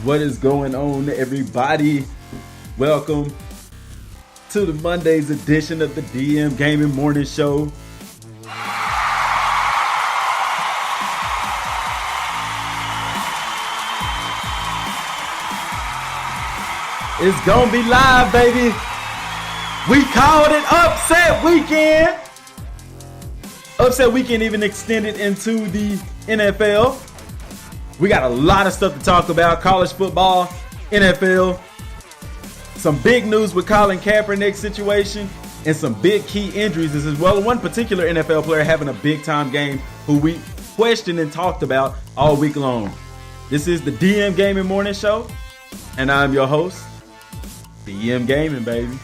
What is going on, everybody? Welcome to the Monday's edition of the DmGamin Morning Show. It's gonna be live, baby. We called it Upset Weekend. Upset Weekend even extended into the NFL. We got a lot of stuff to talk about. College football, NFL, some big news with Colin Kaepernick's situation, and some big key injuries as well. One particular NFL player having a big time game who we questioned and talked about all week long. This is the DmGamin Morning Show, and I'm your host, DmGamin, baby.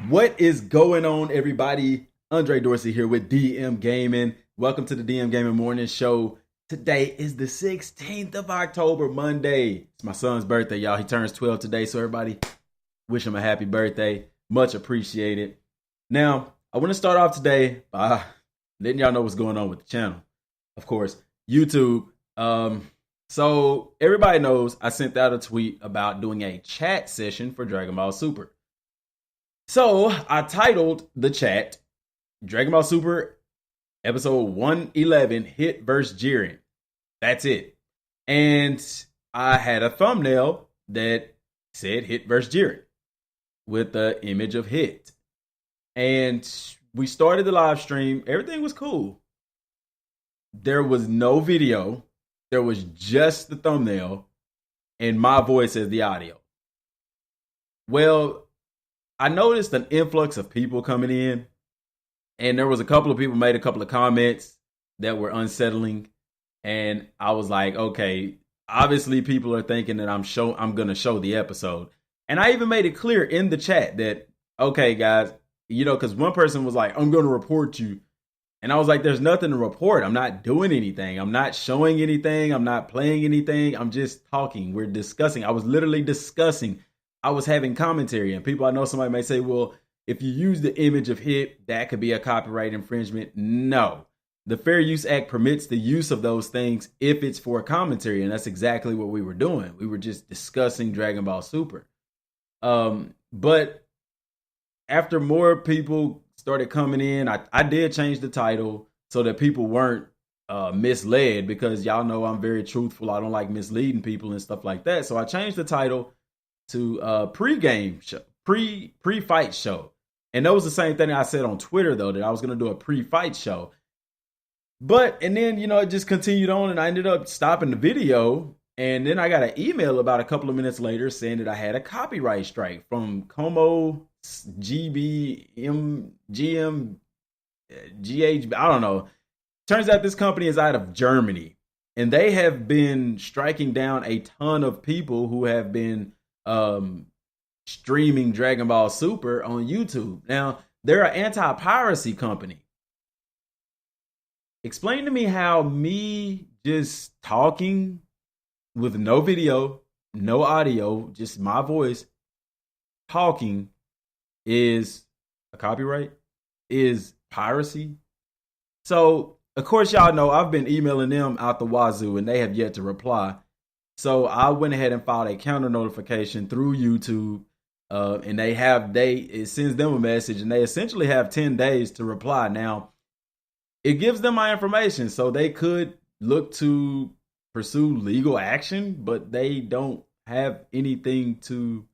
What is going on, everybody? Andre Dorsey here with DmGamin. Welcome to the DmGamin Morning Show. Today is the 16th of October, Monday. It's my son's birthday, y'all. He turns 12 today, so everybody wish him a happy birthday. Much appreciated. Now, I want to start off today by letting y'all know what's going on with the channel. Of course, YouTube. So everybody knows I sent out a tweet about doing a chat session for Dragon Ball Super. So I titled the chat Dragon Ball Super episode 111 Hit vs. Jiren. That's it. And I had a thumbnail that said Hit vs. Jiren with the image of Hit. And we started the live stream. Everything was cool. There was no video. There was just the thumbnail and my voice as the audio. Well, I noticed an influx of people coming in, and there was a couple of people made a couple of comments that were unsettling, and I was like, okay, obviously people are thinking that I'm going to show the episode. And I even made it clear in the chat that, okay, guys, because one person was like, I'm going to report you. And I was like, there's nothing to report. I'm not doing anything. I'm not showing anything. I'm not playing anything. I'm just talking. We're discussing. I was literally discussing. I was having commentary, and people, I know somebody may say, well, if you use the image of Hit, that could be a copyright infringement. No, the Fair Use Act permits the use of those things if it's for a commentary. And that's exactly what we were doing. We were just discussing Dragon Ball Super. But after more people started coming in, I did change the title so that people weren't misled, because y'all know I'm very truthful. I don't like misleading people and stuff like that. So I changed the title to pre-game show, pre-fight show. And that was the same thing I said on Twitter, though, that I was going to do a pre-fight show. And then, it just continued on, and I ended up stopping the video. And then I got an email about a couple of minutes later saying that I had a copyright strike from Como GM, GH, I don't know. Turns out this company is out of Germany, and they have been striking down a ton of people who have been streaming Dragon Ball Super on YouTube. Now, they're an anti-piracy company. Explain to me how me just talking with no video, no audio, just my voice talking is a copyright, is piracy. So, of course, y'all know I've been emailing them out the wazoo, and they have yet to reply. So I went ahead and filed a counter notification through YouTube, and it sends them a message, and they essentially have 10 days to reply. Now, it gives them my information, so they could look to pursue legal action, but they don't have anything to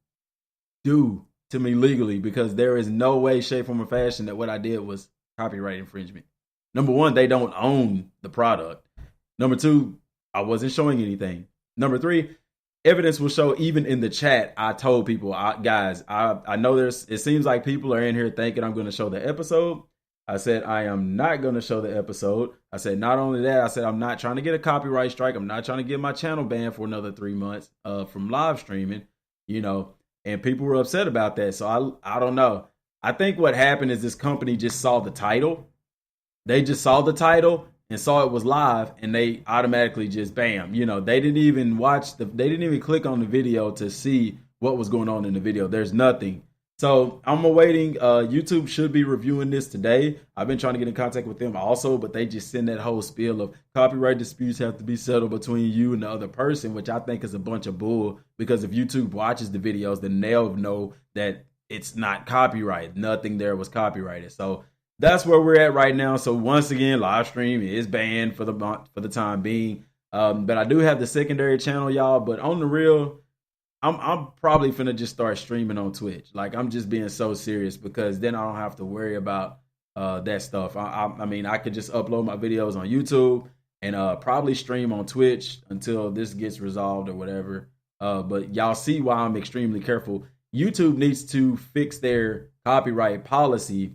do to me legally, because there is no way, shape, form, or fashion that what I did was copyright infringement. Number one, they don't own the product. Number two, I wasn't showing anything. Number three, evidence will show. Even in the chat, I told people, guys, I know it seems like people are in here thinking I'm going to show the episode. I said, I am not going to show the episode. I said, not only that, I said, I'm not trying to get a copyright strike. I'm not trying to get my channel banned for another 3 months from live streaming, and people were upset about that. So I don't know. I think what happened is this company just saw the title. They just saw the title and saw it was live, and they automatically just bam. They didn't even they didn't even click on the video to see what was going on in the video. There's nothing. So I'm awaiting. YouTube should be reviewing this today. I've been trying to get in contact with them also, but they just send that whole spiel of copyright disputes have to be settled between you and the other person, which I think is a bunch of bull, because if YouTube watches the videos, then they'll know that it's not copyrighted. Nothing there was copyrighted. So that's where we're at right now. So once again, live stream is banned for the time being. But I do have the secondary channel, y'all. But on the real, I'm probably finna just start streaming on Twitch. Like, I'm just being so serious, because then I don't have to worry about that stuff. I mean, I could just upload my videos on YouTube and probably stream on Twitch until this gets resolved or whatever. But y'all see why I'm extremely careful. YouTube needs to fix their copyright policy,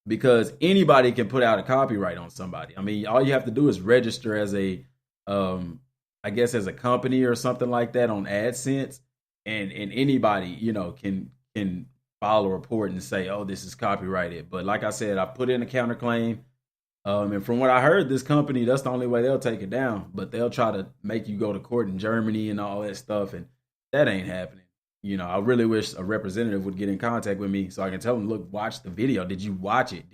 because anybody can put out a copyright on somebody. I mean, all you have to do is register as a I guess as a company or something like that on AdSense, and anybody, can file a report and say, oh, this is copyrighted. But like I said, I put in a counterclaim. And from what I heard, this company, that's the only way they'll take it down. But they'll try to make you go to court in Germany and all that stuff. And that ain't happening. I really wish a representative would get in contact with me so I can tell them, look, watch the video. Did you watch it?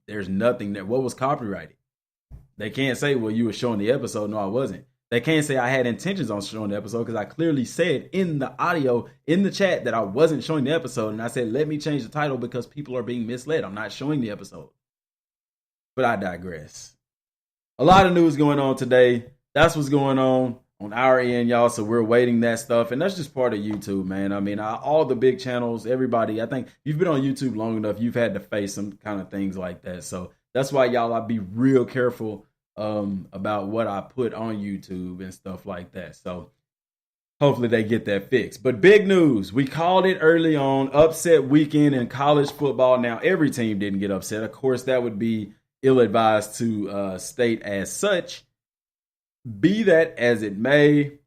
There's nothing there. What was copyrighted? They can't say, well, you were showing the episode. No, I wasn't. They can't say I had intentions on showing the episode, because I clearly said in the audio, in the chat, that I wasn't showing the episode. And I said, let me change the title because people are being misled. I'm not showing the episode. But I digress. A lot of news going on today. That's what's going on our end, y'all. So we're waiting that stuff. And that's just part of YouTube, man. I mean, all the big channels, everybody, I think you've been on YouTube long enough, you've had to face some kind of things like that. So that's why, y'all, I'll be real careful about what I put on YouTube and stuff like that. So hopefully they get that fixed. But big news, we called it early on, upset weekend in college football. Now, every team didn't get upset. Of course, that would be ill-advised to state as such. Be that as it may,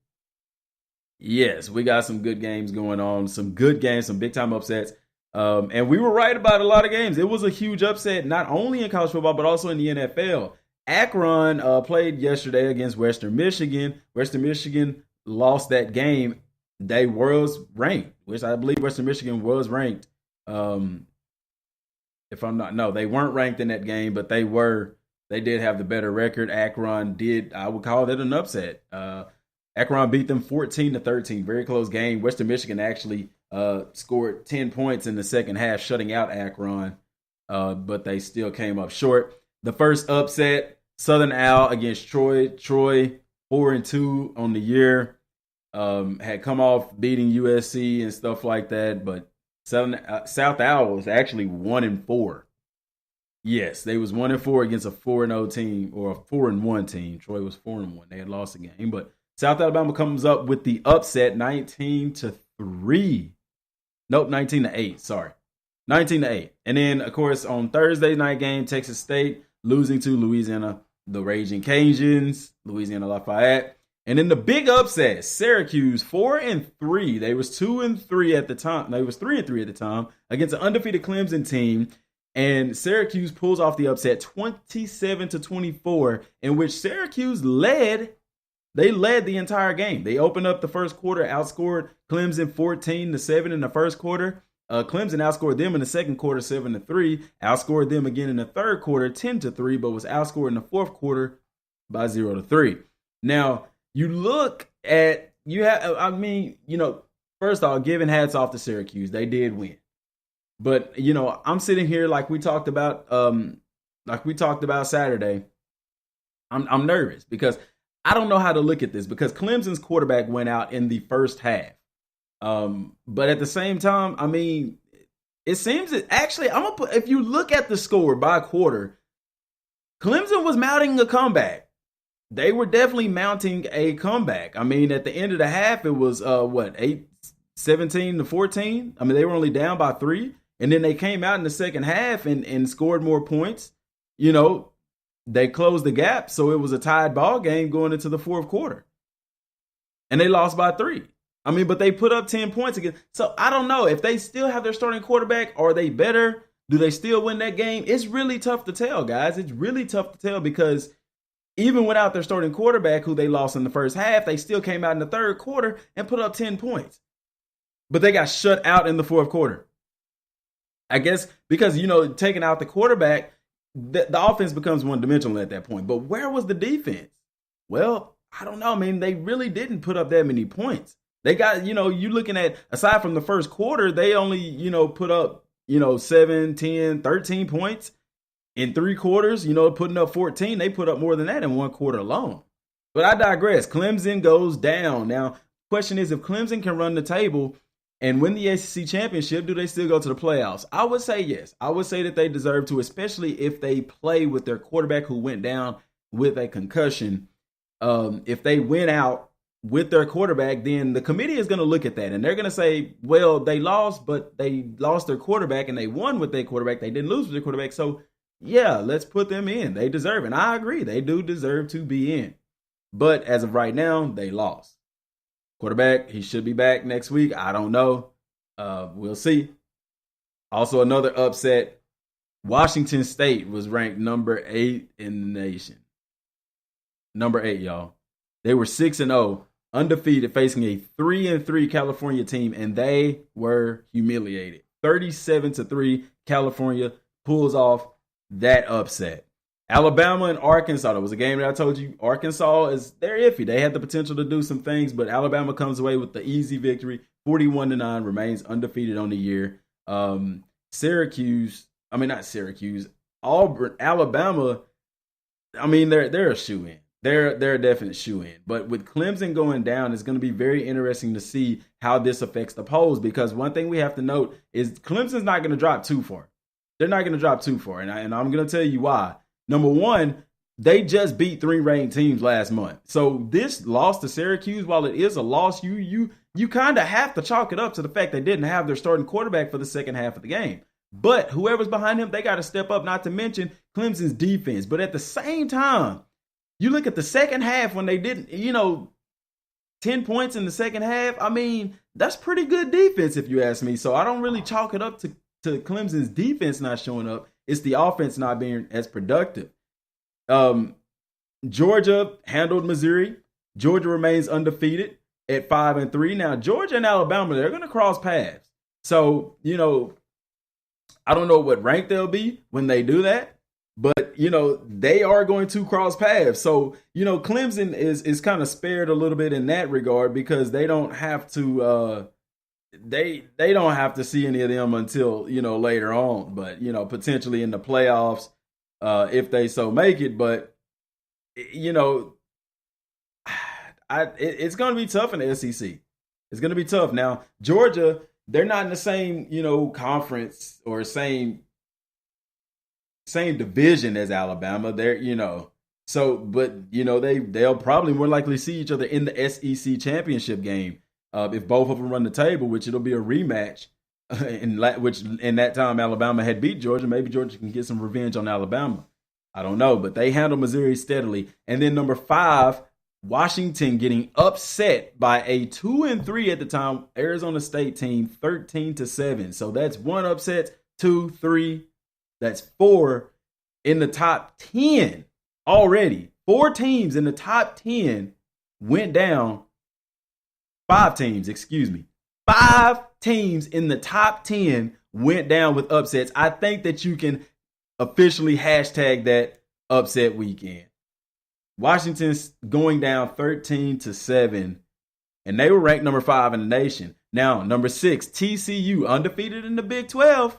yes, we got some good games going on, some good games, some big-time upsets. And we were right about a lot of games. It was a huge upset, not only in college football, but also in the NFL. Akron played yesterday against Western Michigan. Western Michigan lost that game. They was ranked, which I believe Western Michigan was ranked. If I'm not, no, they weren't ranked in that game, but they did have the better record. Akron did, I would call that an upset. Akron beat them 14-13, very close game. Western Michigan actually scored 10 points in the second half, shutting out Akron, but they still came up short. The first upset, Southern Al against Troy. Troy 4-2 on the year. Had come off beating USC and stuff like that, but South Al was actually 1-4. Yes, they was 1-4 against a 4-0 team, or a 4-1 team. Troy was 4-1. They had lost a game, but South Alabama comes up with the upset, 19-3. Nope, 19-8. Sorry, 19-8. And then, of course, on Thursday night game, Texas State losing to Louisiana, the Raging Cajuns, Louisiana Lafayette. And then the big upset, Syracuse 4-3. They was 2-3 at the time. They was 3-3 at the time against an undefeated Clemson team. And Syracuse pulls off the upset 27-24, in which Syracuse led. They led the entire game. They opened up the first quarter, outscored Clemson 14-7 in the first quarter. Clemson outscored them in the second quarter 7-3, outscored them again in the third quarter 10-3, but was outscored in the fourth quarter by 0-3. Now, you look at, first off, giving hats off to Syracuse. They did win. But, I'm sitting here like we talked about Saturday. I'm nervous because I don't know how to look at this, because Clemson's quarterback went out in the first half. But at the same time, I mean, it seems that actually, if you look at the score by quarter, Clemson was mounting a comeback. They were definitely mounting a comeback. I mean, at the end of the half, it was 17-14. I mean, they were only down by 3, and then they came out in the second half and scored more points. They closed the gap, so it was a tied ball game going into the fourth quarter, and they lost by 3. I mean, but they put up 10 points again. So I don't know if they still have their starting quarterback. Are they better? Do they still win that game? It's really tough to tell, guys. It's really tough to tell because Even without their starting quarterback, who they lost in the first half, they still came out in the third quarter and put up 10 points. But they got shut out in the fourth quarter. I guess because, taking out the quarterback, the offense becomes one-dimensional at that point. But where was the defense? Well, I don't know. I mean, they really didn't put up that many points. They got, you looking at, aside from the first quarter, they only, put up, 7, 10, 13 points. In 3 quarters, putting up 14, they put up more than that in 1 quarter alone. But I digress. Clemson goes down. Now, question is, if Clemson can run the table and win the ACC championship, do they still go to the playoffs? I would say yes. I would say that they deserve to, especially if they play with their quarterback who went down with a concussion. If they win out with their quarterback, then the committee is going to look at that. And they're going to say, well, they lost, but they lost their quarterback and they won with their quarterback. They didn't lose with their quarterback. So, yeah, let's put them in. They deserve it. And I agree. They do deserve to be in. But as of right now, they lost. Quarterback, he should be back next week. I don't know. We'll see. Also, another upset. Washington State was ranked number 8 in the nation. Number 8, y'all. They were 6-0, undefeated, facing a 3-3 California team, and they were humiliated. 37-3, California pulls off that upset. Alabama and Arkansas, that was a game that I told you, Arkansas they're iffy. They had the potential to do some things, but Alabama comes away with the easy victory, 41-9, remains undefeated on the year. Auburn, Alabama, they're a shoe-in. They're a definite shoe-in. But with Clemson going down, it's going to be very interesting to see how this affects the polls, because one thing we have to note is Clemson's not going to drop too far. They're not going to drop too far, and I'm going to tell you why. Number one, they just beat 3 ranked teams last month. So this loss to Syracuse, while it is a loss, you kind of have to chalk it up to the fact they didn't have their starting quarterback for the second half of the game. But whoever's behind him, they got to step up, not to mention Clemson's defense. But at the same time, you look at the second half when they didn't, 10 points in the second half. That's pretty good defense if you ask me. So I don't really chalk it up to Clemson's defense not showing up. It's the offense not being as productive. Georgia handled Missouri. Georgia remains undefeated at 5-3. Now, Georgia and Alabama, they're going to cross paths. So, I don't know what rank they'll be when they do that, but, they are going to cross paths. So, Clemson is kind of spared a little bit in that regard, because they don't have to they don't have to see any of them until, later on, but, potentially in the playoffs, if they so make it. But, it's going to be tough in the SEC. It's going to be tough. Now, Georgia, they're not in the same, conference or same division as Alabama. They're, so, but, they'll probably more likely see each other in the SEC championship game. If both of them run the table, which it'll be a rematch, which in that time Alabama had beat Georgia. Maybe Georgia can get some revenge on Alabama. I don't know, but they handle Missouri steadily. And then number 5, Washington getting upset by a 2-3 at the time Arizona State team, 13-7. So that's 1 upset, 2, 3. That's 4 in the top 10 already. 4 teams in the top 10 went down. 5 teams, excuse me. 5 teams in the top 10 went down with upsets. I think that you can officially hashtag that upset weekend. Washington's going down 13-7, and they were ranked number 5 in the nation. Now, number 6, TCU, undefeated in the Big 12,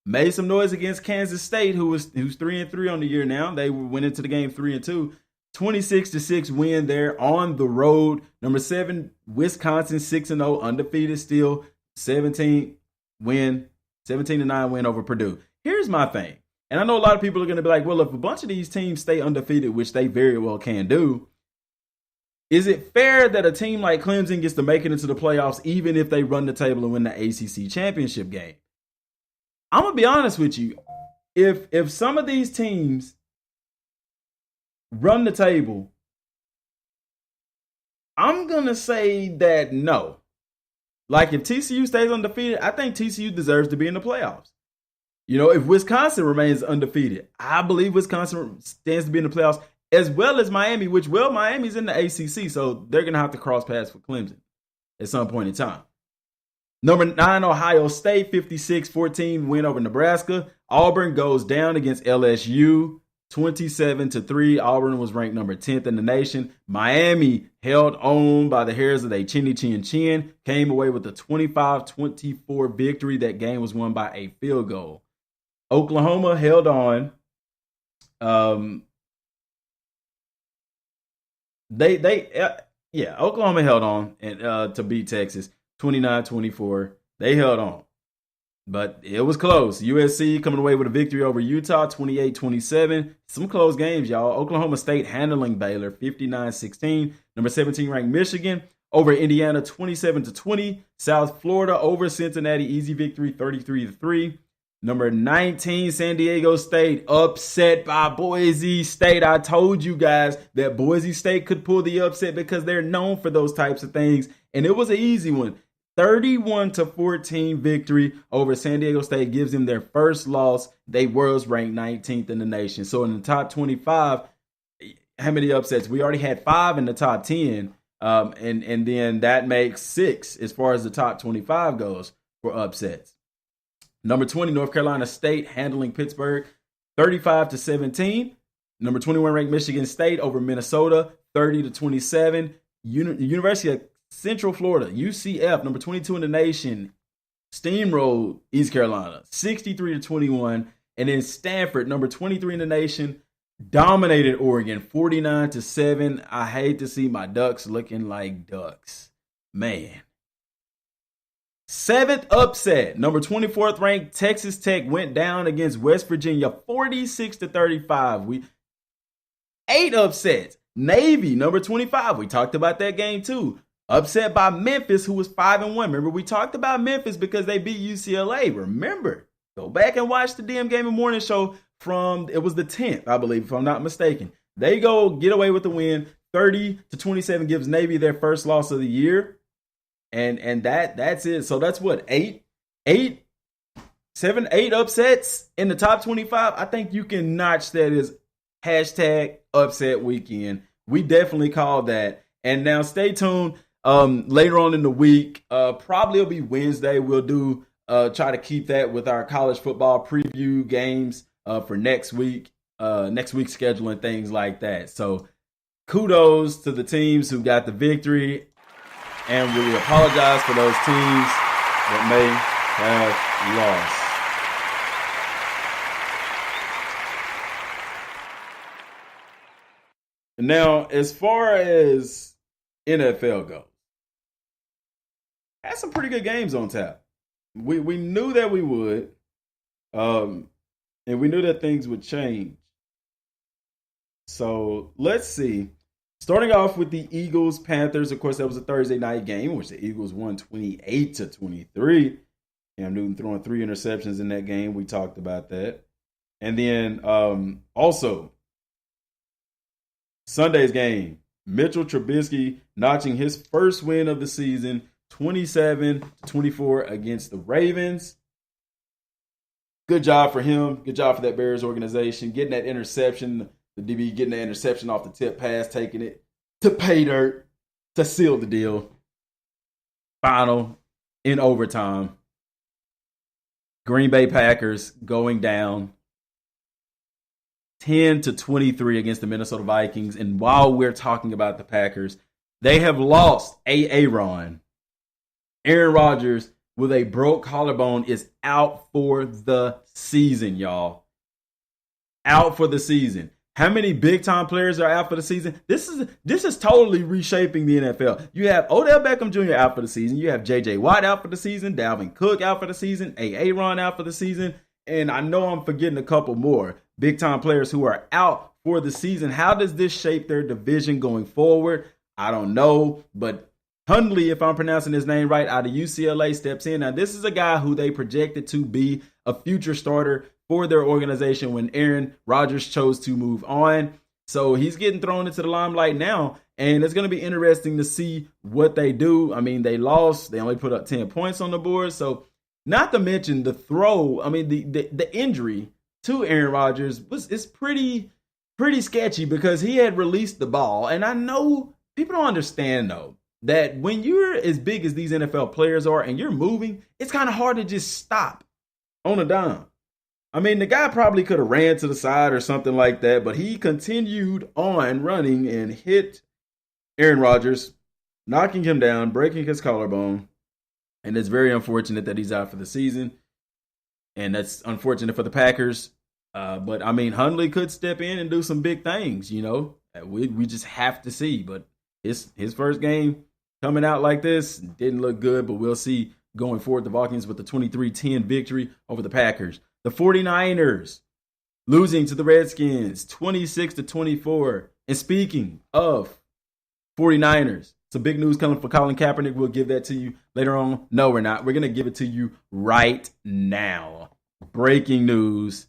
made some noise against Kansas State, who's 3-3 on the year now. They went into the game 3-2. 26-6 win there on the road. Number 7, Wisconsin, 6-0, undefeated still. 17-9 win over Purdue. Here's my thing. And I know a lot of people are going to be like, well, if a bunch of these teams stay undefeated, which they very well can do, is it fair that a team like Clemson gets to make it into the playoffs even if they run the table and win the ACC championship game? I'm going to be honest with you. If some of these teams run the table, I'm going to say that no. Like, if TCU stays undefeated, I think TCU deserves to be in the playoffs. If Wisconsin remains undefeated, I believe Wisconsin stands to be in the playoffs. as well as Miami, Miami's in the ACC, so they're going to have to cross paths with Clemson at some point in time. Number 9, Ohio State, 56-14 win over Nebraska. Auburn goes down against LSU, 27-3. Auburn was ranked number 10th in the nation. Miami held on by the hairs of their chinny chin chin, came away with a 25-24 victory. That game was won by a field goal. Oklahoma held on. Oklahoma held on and to beat Texas 29-24. They held on, but it was close. USC coming away with a victory over Utah 28-27. Some close games, y'all. Oklahoma State handling Baylor 59-16. Number 17 ranked Michigan over Indiana 27-20. South Florida over Cincinnati, easy victory 33-3. Number 19, San Diego State, upset by Boise State. I told you guys that Boise State could pull the upset because they're known for those types of things. And it was an easy one. 31-14 victory over San Diego State gives them their first loss. They was ranked 19th in the nation. So in the top 25, how many upsets? We already had 5 in the top 10. And then that makes 6 as far as the top 25 goes for upsets. Number 20, North Carolina State handling Pittsburgh 35-17. Number 21 ranked Michigan State over Minnesota 30-27. University of Central Florida, UCF, number 22 in the nation, steamrolled East Carolina 63-21. And then Stanford, number 23 in the nation, dominated Oregon 49-7. I hate to see my Ducks looking like Ducks. Man. 7th upset, number 24th ranked Texas Tech went down against West Virginia 46-35. 8 upsets. Navy, number 25. We talked about that game too. Upset by Memphis, who was 5-1. Remember, we talked about Memphis because they beat UCLA. Remember, go back and watch the DmGamin morning show from, it was the 10th, I believe, if I'm not mistaken. They go get away with the win. 30-27 gives Navy their first loss of the year. And that's it. So that's what, 8 upsets in the top 25. I think you can notch that as hashtag upset weekend. We definitely called that. And now stay tuned. Later on in the week, probably it'll be Wednesday. We'll do try to keep that with our college football preview games for next week. Next week's schedule and things like that. So kudos to the teams who got the victory. And we apologize for those teams that may have lost. Now, as far as NFL goes, had some pretty good games on tap. We knew that we would, and we knew that things would change. So let's see. Starting off with the Eagles-Panthers, of course, that was a Thursday night game, in which the Eagles won 28-23. Cam Newton throwing 3 interceptions in that game. We talked about that. And then also, Sunday's game, Mitchell Trubisky notching his first win of the season, 27-24 against the Ravens. Good job for him. Good job for that Bears organization. Getting that interception. The DB getting the interception off the tip pass, taking it to pay dirt to seal the deal. Final in overtime. Green Bay Packers going down 10-23 against the Minnesota Vikings. And while we're talking about the Packers, they have lost Aaron. Aaron-Rodgers with a broke collarbone is out for the season, y'all. Out for the season. How many big-time players are out for the season? This is totally reshaping the NFL. You have Odell Beckham Jr. out for the season. You have J.J. Watt out for the season. Dalvin Cook out for the season. Aaron out for the season. And I know I'm forgetting a couple more big-time players who are out for the season. How does this shape their division going forward? I don't know. But Hundley, if I'm pronouncing his name right, out of UCLA steps in. Now, this is a guy who they projected to be a future starter for their organization when Aaron-Rodgers chose to move on. So he's getting thrown into the limelight now, and it's going to be interesting to see what they do. I mean, they lost. They only put up 10 points on the board. So not to mention the throw. I mean, the injury to Aaron Rodgers is pretty pretty sketchy because he had released the ball. And I know people don't understand, though, that when you're as big as these NFL players are and you're moving, it's kind of hard to just stop on a dime. I mean, the guy probably could have ran to the side or something like that, but he continued on running and hit Aaron-Rodgers, knocking him down, breaking his collarbone. And it's very unfortunate that he's out for the season. And that's unfortunate for the Packers. But, I mean, Hundley could step in and do some big things, you know. We just have to see. But his first game coming out like this didn't look good, but we'll see going forward. The Vikings with the 23-10 victory over the Packers. The 49ers losing to the Redskins 26-24. And speaking of 49ers, some big news coming for Colin Kaepernick. We'll give that to you later on. No, we're not. We're going to give it to you right now. Breaking news.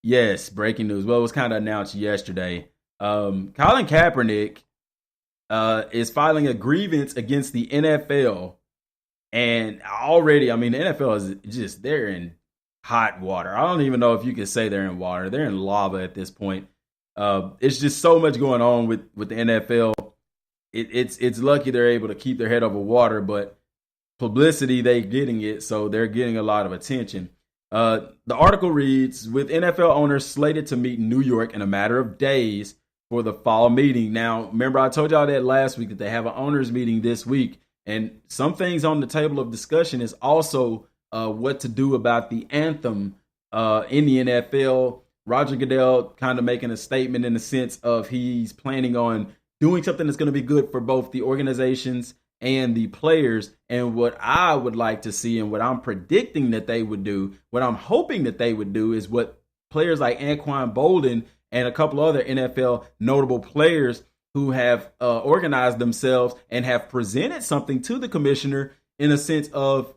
Yes, breaking news. Well, it was kind of announced yesterday. Colin Kaepernick is filing a grievance against the NFL. And already, I mean, the NFL is just, they're in hot water. I don't even know if you can say they're in water. They're in lava at this point. It's just so much going on with the NFL. It's lucky they're able to keep their head over water, but publicity, they're getting it, so they're getting a lot of attention. The article reads, with NFL owners slated to meet in New York in a matter of days for the fall meeting. Now, remember I told y'all that last week that they have an owners meeting this week, and some things on the table of discussion is also what to do about the anthem in the NFL. Roger Goodell kind of making a statement in the sense of he's planning on doing something that's going to be good for both the organizations and the players. And what I would like to see and what I'm predicting that they would do, what I'm hoping that they would do is what players like Anquan Boldin and a couple other NFL notable players who have organized themselves and have presented something to the commissioner in a sense of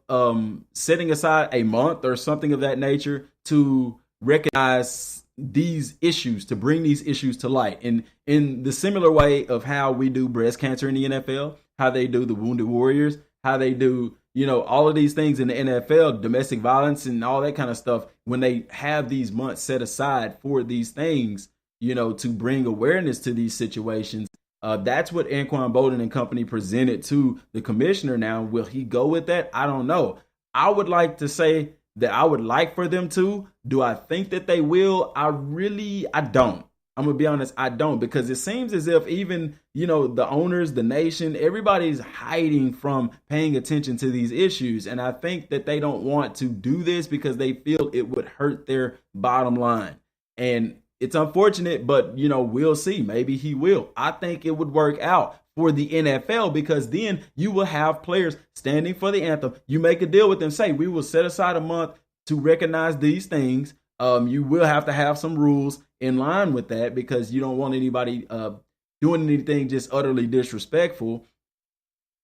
setting aside a month or something of that nature to recognize these issues, to bring these issues to light. And in the similar way of how we do breast cancer in the NFL, how they do the Wounded Warriors, how they do, you know, all of these things in the NFL, domestic violence and all that kind of stuff, when they have these months set aside for these things, you know, to bring awareness to these situations. That's what Anquan Boldin and company presented to the commissioner. Now, will he go with that? I don't know. I would like to say that I would like for them to. Do I think that they will? I don't. I'm going to be honest, I don't, because it seems as if even, you know, the owners, the nation, everybody's hiding from paying attention to these issues. And I think that they don't want to do this because they feel it would hurt their bottom line. And it's unfortunate, but, you know, we'll see. Maybe he will. I think it would work out for the NFL because then you will have players standing for the anthem. You make a deal with them, say, we will set aside a month to recognize these things. You will have to have some rules in line with that because you don't want anybody doing anything just utterly disrespectful,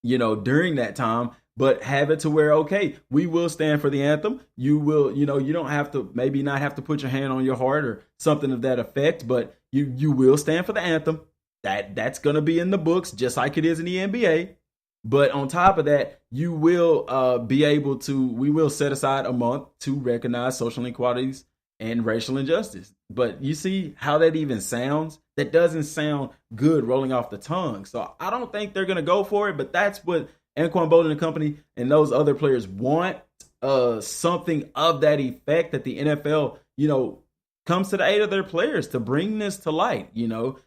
you know, during that time. But have it to where, okay, we will stand for the anthem. You will, you know, you don't have to, maybe not have to put your hand on your heart or something of that effect, but you will stand for the anthem. That's going to be in the books, just like it is in the NBA. But on top of that, you will be able to, we will set aside a month to recognize social inequalities and racial injustice. But you see how that even sounds? That doesn't sound good rolling off the tongue. So I don't think they're going to go for it, but that's what Anquan Boldin and company and those other players want, something of that effect, that the NFL, you know, comes to the aid of their players to bring this to light. You know,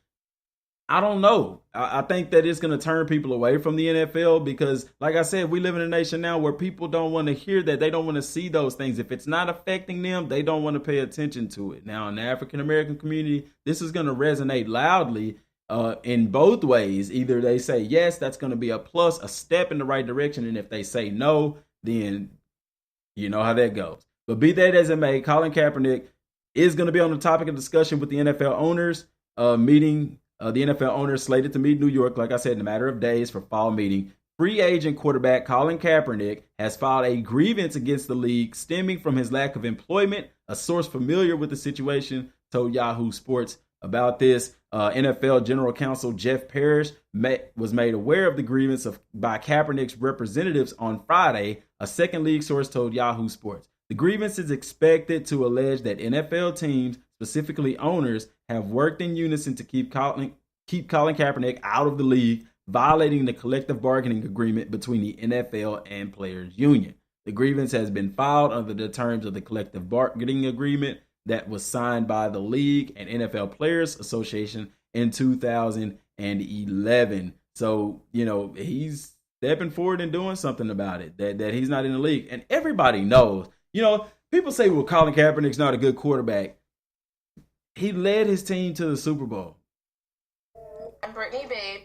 I don't know. I think that it's going to turn people away from the NFL because, like I said, we live in a nation now where people don't want to hear that. They don't want to see those things. If it's not affecting them, they don't want to pay attention to it. Now, in the African-American community, this is going to resonate loudly in both ways. Either they say, yes, that's going to be a plus, a step in the right direction. And if they say no, then you know how that goes. But be that as it may, Colin Kaepernick is going to be on the topic of discussion with the NFL owners meeting. The NFL owners slated to meet in New York, like I said, in a matter of days for fall meeting. Free agent quarterback Colin Kaepernick has filed a grievance against the league stemming from his lack of employment. A source familiar with the situation told Yahoo Sports about this. NFL General Counsel Jeff Parrish was made aware of the grievance by Kaepernick's representatives on Friday, a second league source told Yahoo Sports. The grievance is expected to allege that NFL teams, specifically owners, have worked in unison to keep Colin Kaepernick out of the league, violating the collective bargaining agreement between the NFL and Players Union. The grievance has been filed under the terms of the collective bargaining agreement that was signed by the league and NFL Players Association in 2011. So, he's stepping forward and doing something about it, that he's not in the league. And everybody knows, people say, well, Colin Kaepernick's not a good quarterback. He led his team to the Super Bowl. I'm Brittany Babe,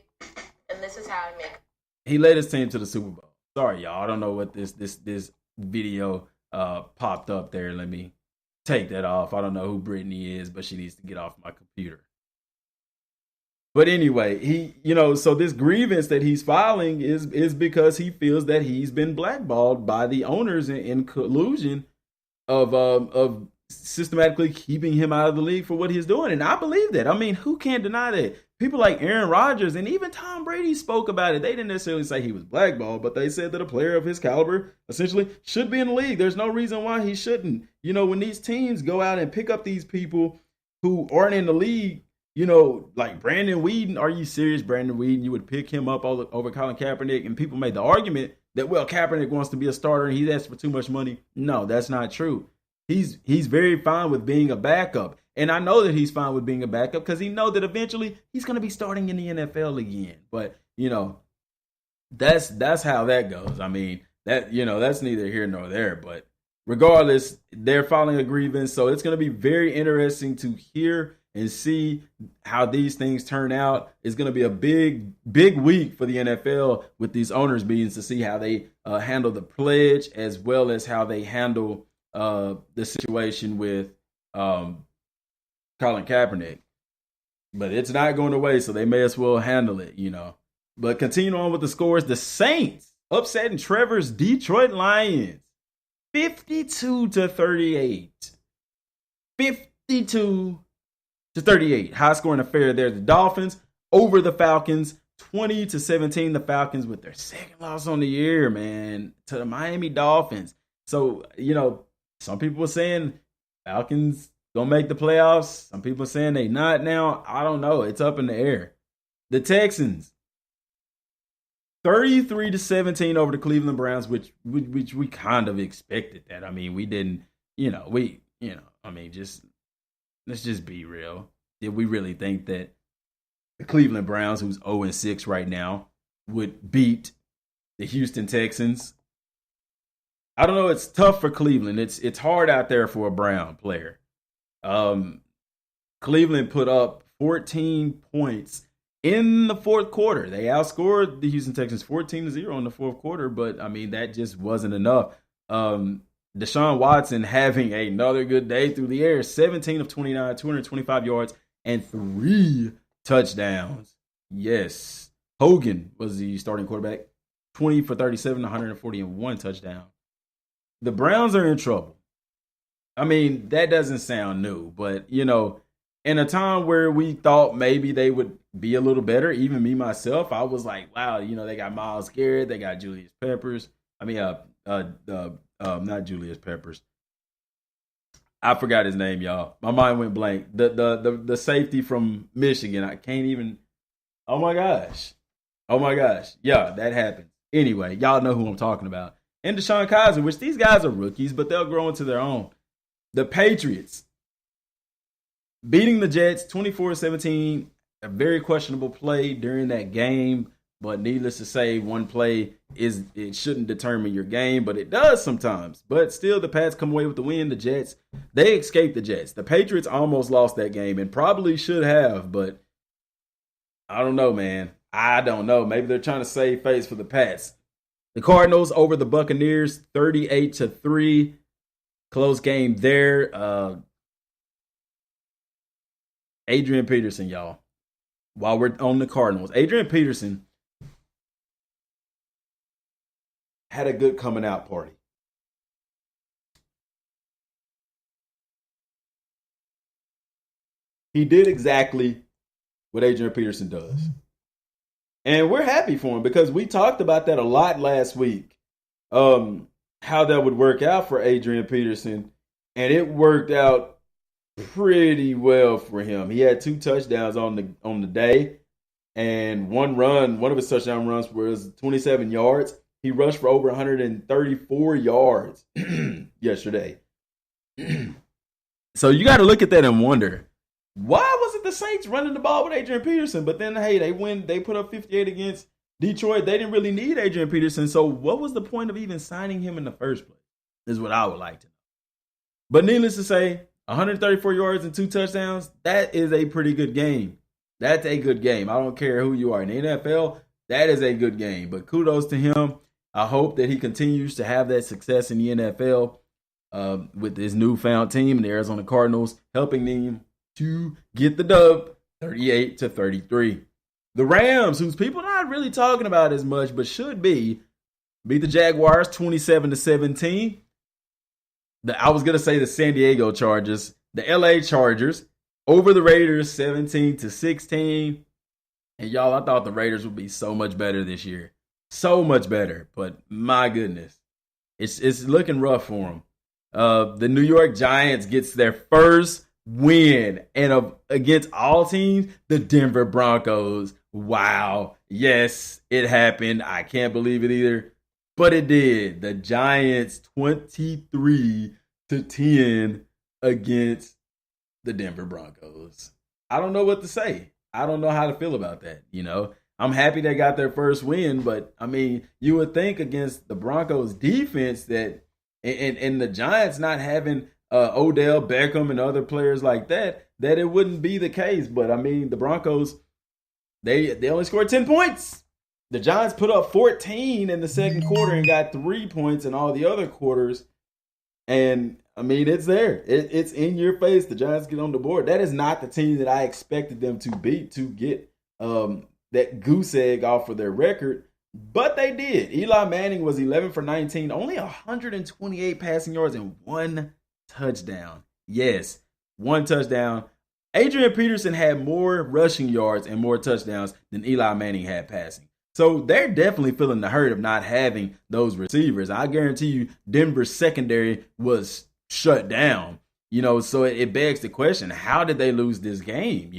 and this is how I make. He led his team to the Super Bowl. Sorry, y'all. I don't know what this video popped up there. Let me take that off. I don't know who Brittany is, but she needs to get off my computer. But anyway, so this grievance that he's filing is because he feels that he's been blackballed by the owners in collusion of systematically keeping him out of the league for what he's doing. And I believe that. I mean, who can deny that? People like Aaron-Rodgers and even Tom Brady spoke about it. They didn't necessarily say he was blackballed, but they said that a player of his caliber essentially should be in the league. There's no reason why he shouldn't. When these teams go out and pick up these people who aren't in the league, like Brandon Weeden, are you serious? Brandon Weeden, you would pick him up over Colin Kaepernick, and people made the argument that, well, Kaepernick wants to be a starter and he's asked for too much money. No, that's not true. He's very fine with being a backup. And I know that he's fine with being a backup because he knows that eventually he's going to be starting in the NFL again. But, that's how that goes. I mean, that's neither here nor there. But regardless, they're filing a grievance. So it's going to be very interesting to hear and see how these things turn out. It's going to be a big week for the NFL with these owners meetings to see how they handle the pledge as well as how they handle the situation with Colin Kaepernick. But it's not going away, so they may as well handle it, But continuing on with the scores, the Saints upsetting Trevor's Detroit Lions 52-38. 52-38. High scoring affair there. The Dolphins over the Falcons 20-17. The Falcons with their second loss on the year, man, to the Miami Dolphins. So, some people are saying Falcons gonna make the playoffs. Some people are saying they not now. I don't know. It's up in the air. The Texans 33-17 over the Cleveland Browns, which we kind of expected that. I mean, we didn't, let's just be real. Did we really think that the Cleveland Browns, who's 0-6 right now, would beat the Houston Texans? I don't know. It's tough for Cleveland. It's hard out there for a Brown player. Cleveland put up 14 points in the fourth quarter. They outscored the Houston Texans 14-0 in the fourth quarter, but I mean, that just wasn't enough. Deshaun Watson having another good day through the air, 17 of 29, 225 yards, and 3 touchdowns. Yes. Hogan was the starting quarterback, 20 for 37, 140, and 1 touchdown. The Browns are in trouble. I mean, that doesn't sound new, but, in a time where we thought maybe they would be a little better, even me, myself, I was like, wow, they got Myles Garrett, they got Julius Peppers. I mean, not Julius Peppers. I forgot his name, y'all. My mind went blank. The safety from Michigan. I can't even. Oh my gosh. Yeah, that happened. Anyway, y'all know who I'm talking about. And Deshaun Kaiser, which these guys are rookies, but they'll grow into their own. The Patriots beating the Jets 24-17. A very questionable play during that game. But needless to say, one play it shouldn't determine your game, but it does sometimes. But still, the Pats come away with the win. The Jets, they escaped the Jets. The Patriots almost lost that game and probably should have, but I don't know, man. I don't know. Maybe they're trying to save face for the Pats. The Cardinals over the Buccaneers 38-3. Close game there. Adrian Peterson, y'all. While we're on the Cardinals, Adrian Peterson had a good coming out party. He did exactly what Adrian Peterson does. And we're happy for him because we talked about that a lot last week. How that would work out for Adrian Peterson. And it worked out pretty well for him. He had 2 touchdowns on the day, and one run. One of his touchdown runs was 27 yards. He rushed for over 134 yards yesterday. So you got to look at that and wonder, why wasn't the Saints running the ball with Adrian Peterson? But then, hey, they win. They put up 58 against Detroit. They didn't really need Adrian Peterson. So what was the point of even signing him in the first place? Is what I would like to know. But needless to say, 134 yards and 2 touchdowns, that is a pretty good game. That's a good game. I don't care who you are. In the NFL, that is a good game. But kudos to him. I hope that he continues to have that success in the NFL with his newfound team, the Arizona Cardinals, helping them to get the dub 38-33. The Rams, whose people are not really talking about as much, but should be, beat the Jaguars 27-17. I was going to say the San Diego Chargers, the LA Chargers, over the Raiders 17-16. And y'all, I thought the Raiders would be so much better this year. So much better. But my goodness, it's looking rough for them. The New York Giants gets their first win, and against all teams, the Denver Broncos. Wow. Yes, it happened. I can't believe it either. But it did. The Giants 23-10 against the Denver Broncos. I don't know what to say. I don't know how to feel about that. I'm happy they got their first win, but I mean, you would think against the Broncos defense that, and the Giants not having Odell Beckham and other players like that it wouldn't be the case. But I mean, the Broncos, they only scored 10 points. The Giants put up 14 in the second quarter and got 3 points in all the other quarters. And I mean, it's there. It's in your face. The Giants get on the board. That is not the team that I expected them to beat to get that goose egg off of their record. But they did. Eli Manning was 11 for 19, only 128 passing yards and 1 touchdown. Yes, 1 touchdown. Adrian Peterson had more rushing yards and more touchdowns than Eli Manning had passing. So they're definitely feeling the hurt of not having those receivers. I guarantee you Denver's secondary was shut down. So it begs the question, how did they lose this game?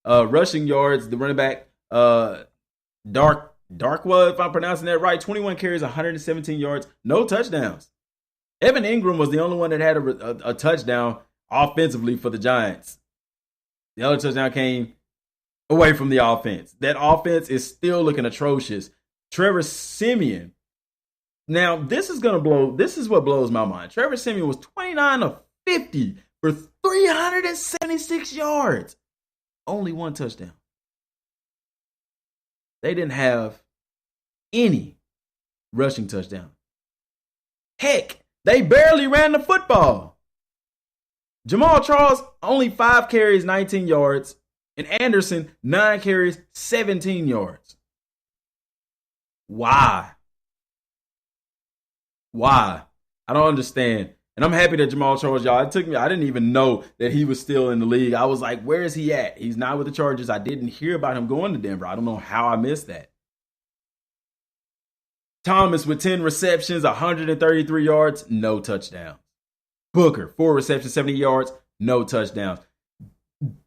Rushing yards, the running back, Darkwa, if I'm pronouncing that right, 21 carries, 117 yards, no touchdowns. Evan Ingram was the only one that had a touchdown offensively for the Giants. The other touchdown came away from the offense. That offense is still looking atrocious. Trevor Siemian. Now, this is what blows my mind. Trevor Siemian was 29 of 50 for 376 yards. Only 1 touchdown. They didn't have any rushing touchdown. Heck, they barely ran the football. Jamal Charles, only 5 carries, 19 yards. And Anderson, 9 carries, 17 yards. Why? I don't understand. And I'm happy that Jamal Charles, y'all, I didn't even know that he was still in the league. I was like, where is he at? He's not with the Chargers. I didn't hear about him going to Denver. I don't know how I missed that. Thomas with 10 receptions, 133 yards, no touchdown. Booker, 4 receptions, 70 yards, no touchdowns.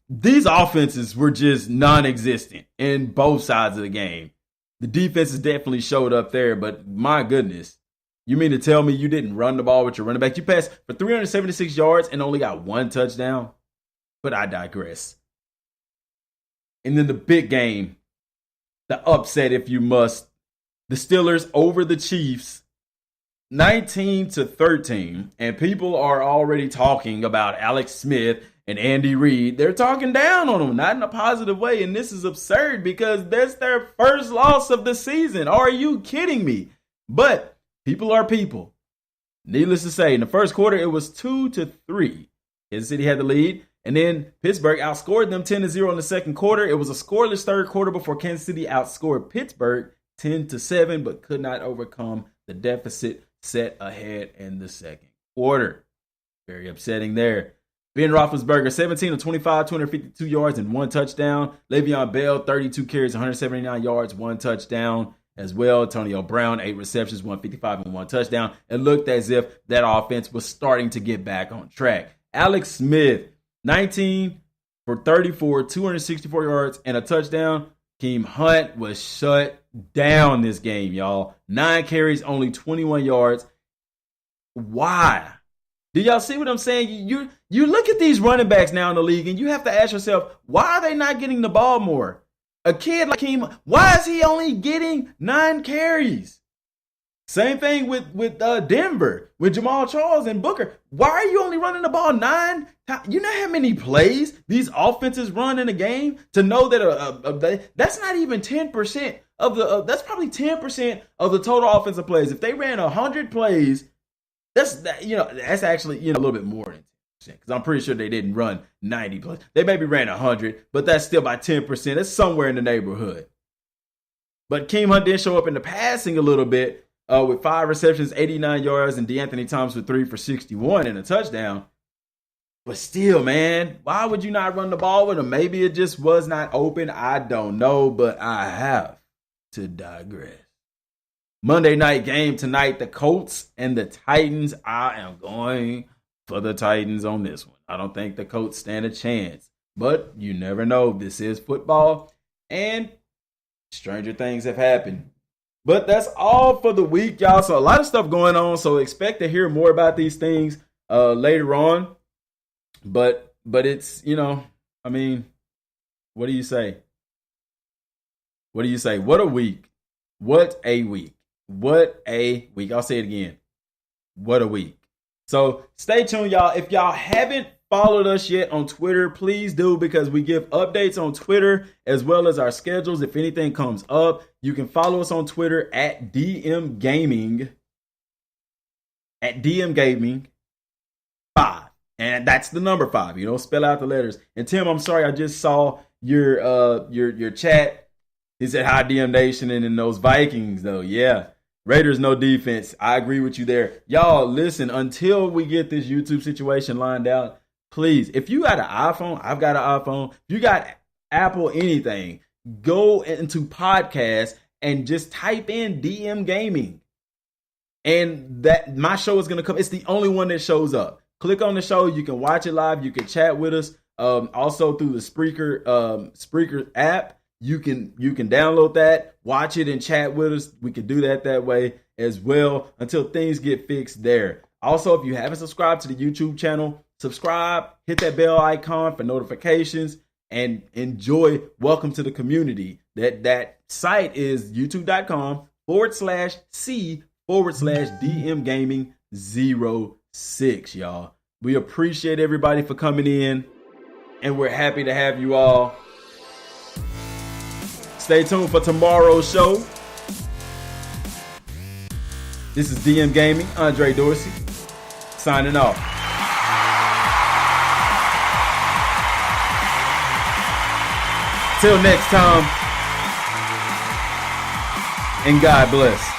These offenses were just non-existent in both sides of the game. The defenses definitely showed up there, but my goodness. You mean to tell me you didn't run the ball with your running back? You passed for 376 yards and only got 1 touchdown? But I digress. And then the big game, the upset if you must. The Steelers over the Chiefs, 19-13. And people are already talking about Alex Smith and Andy Reid. They're talking down on them, not in a positive way. And this is absurd because that's their first loss of the season. Are you kidding me? But people are people. Needless to say, in the first quarter, it was 2-3. Kansas City had the lead, and then Pittsburgh outscored them 10-0 in the second quarter. It was a scoreless third quarter before Kansas City outscored Pittsburgh 10-7, but could not overcome the deficit set ahead in the second quarter. Very upsetting there. Ben Roethlisberger, 17 of 25, 252 yards and 1 touchdown. Le'Veon Bell, 32 carries, 179 yards, 1 touchdown as well. Antonio Brown, 8 receptions, 155 and 1 touchdown. It looked as if that offense was starting to get back on track. Alex Smith, 19 for 34, 264 yards, and a touchdown. Keem Hunt was shut down this game, y'all. 9 carries, only 21 yards. Why? Do y'all see what I'm saying? You look at these running backs now in the league, and you have to ask yourself, why are they not getting the ball more? A kid like Keem, why is he only getting 9 carries? Same thing with Denver, with Jamal Charles and Booker. Why are you only running the ball 9 times? You know how many plays these offenses run in a game to know that that's not even 10% of the. That's probably 10% of the total offensive plays. If they ran 100 plays, that's actually a little bit more than 10%, because I'm pretty sure they didn't run 90 plays. They maybe ran 100, but that's still by 10%. That's somewhere in the neighborhood. But Keem Hunt did show up in the passing a little bit. With 5 receptions, 89 yards, and DeAnthony Thomas with 3 for 61 and a touchdown. But still, man, why would you not run the ball with him? Maybe it just was not open. I don't know, but I have to digress. Monday night game tonight, the Colts and the Titans. I am going for the Titans on this one. I don't think the Colts stand a chance, but you never know. This is football, and stranger things have happened. But that's all for the week, y'all. So a lot of stuff going on. So expect to hear more about these things later on. But it's, what do you say? What do you say? What a week. What a week. What a week. I'll say it again. What a week. So stay tuned, y'all. If y'all haven't followed us yet on Twitter, please do, because we give updates on Twitter as well as our schedules. If anything comes up, you can follow us on Twitter at DmGamin, at DmGamin 5. And that's the number 5. You don't spell out the letters. And Tim, I'm sorry, I just saw your chat. He said, hi, DM Nation, and in those Vikings, though. Yeah. Raiders, no defense. I agree with you there. Y'all, listen, until we get this YouTube situation lined out, please, if you got an iPhone, I've got an iPhone. If you got Apple, anything, go into podcasts and just type in DmGamin. And that my show is going to come. It's the only one that shows up. Click on the show. You can watch it live. You can chat with us. Also through the Spreaker app. You can download that, watch it, and chat with us. We can do that way as well until things get fixed there. Also, if you haven't subscribed to the YouTube channel, subscribe, hit that bell icon for notifications, and enjoy. Welcome to the community. That site is youtube.com/c/DmGaming06, y'all. We appreciate everybody for coming in, and we're happy to have you all. Stay tuned for tomorrow's show. This is DmGamin, Andre Dorsey, signing off. Till next time, and God bless.